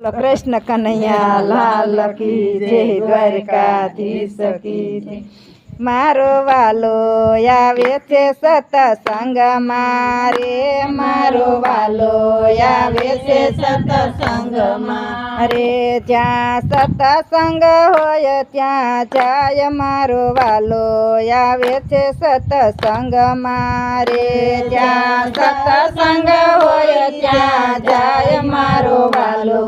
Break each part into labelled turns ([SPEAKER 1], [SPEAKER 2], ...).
[SPEAKER 1] कृष्ण कन्हैया लाल की जय द्वारकाधीश की जय। मारो वालो आवे छे सत्संग मारे, मारो वालो आवे छे सत्संग मारे। ज्यां सत्संग होय त्यां जाय, मारो वालो आवे छे सत्संग मारे। ज्यां सत्संग होय त्यां जाय, मारो वालो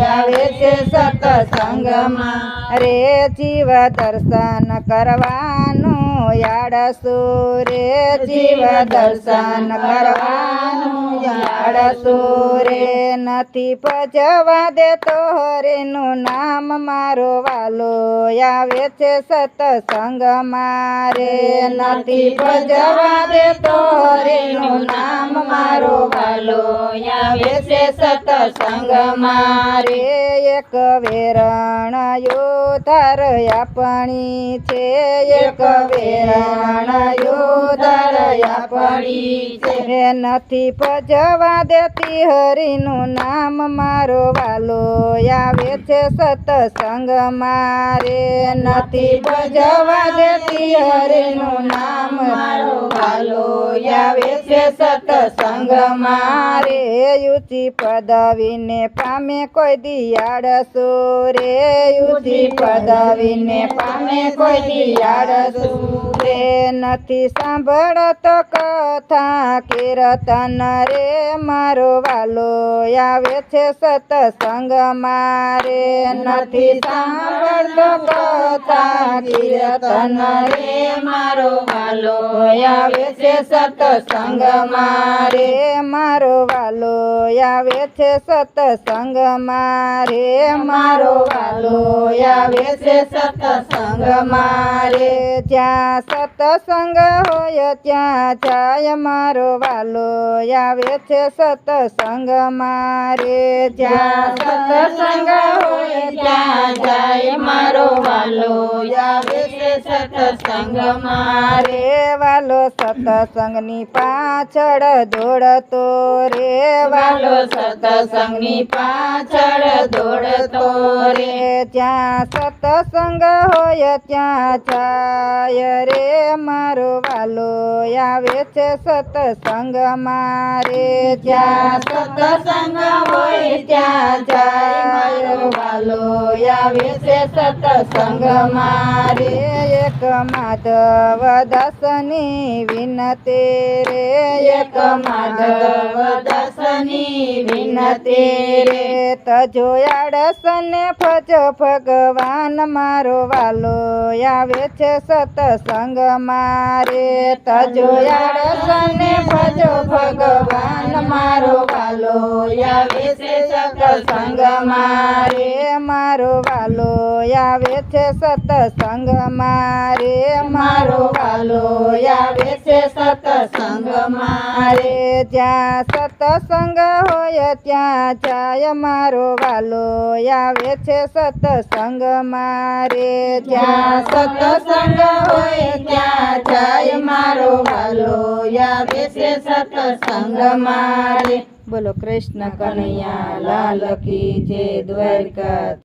[SPEAKER 1] आवे छे सत्संग मारे। जीव दर्शन करवानो याडसो रे, जीव दर्शन करवानो याडसो रे। नथी भजवा देतो हरिનું नाम, मारो वालो आवे छे सत्संग मारे। नथी भजवा देतो हरिનું नाम, मारो वालो आवे छे सत्संग मारे। एक वेरण योधार आपणी छे, एक वेरण योधार आपणी छे। नथी भजवा देती हरिનું नाम, मारो वालो आवे छे सत्संग मारे। नथी भजवा देती हरिનું नाम, मारो वालो आवे छे सत्संग मारे। ऊंची पदवी ने पामे कोई दियाड़सो रे, ऊंची पदवी ने पामे कोई दियाड़सो रे। नथी सांभळतो कथा कीर्तन रे, मारो वालो आवे छे सत्संग मारे। नथी सांभळतो कथा कीर्तन रे, मारो वालो आवे छे सत्संग मारे। मारो वालो आवे छे सत्संग मारे, मारो वालो आवे छे सत्संग मारे। ज्यां सत्संग होय त्यां जाय, मारो वालो आवे छे सत्संग मारे। ज्यां सत्संग होय त्यां जाय, मारो वालो आवे छे सत्संग मारे। वालो सत्संगनी पाछळ दौड़तो रे, वालो सत्संगनी पाछळ दौड़तो रे। ज्यां सत्संग होय त्यां जाय रे, मारो वालो आवे छे सत्संग मारे। ज्यां सत्संग होय त्यां जाय, मारो वालो आवे छे सत्संग मारे। एक माधव दासनी विनती रे, एक माधव दासनी विनती रे। तजो आड़सने भजो भगवान, मारो वालो आवे छे सत्संग मारे। तजो आड़सने भजो भगवान, मारो वालो आवे छे सत्संग मारे। मारो वालो आवे छे सत्संग मारे, मारो वालो आवे छे सत्संग मारे। ज्यां सत्संग होय त्यां जाय, मारो वालो आवे छे सत्संग मारे। ज्यां सत्संग होय त्यां जाय, मारो वालो आवे छे सत्संग मारे। बोलो कृष्ण कन्हैया लाल की जय द्वारका।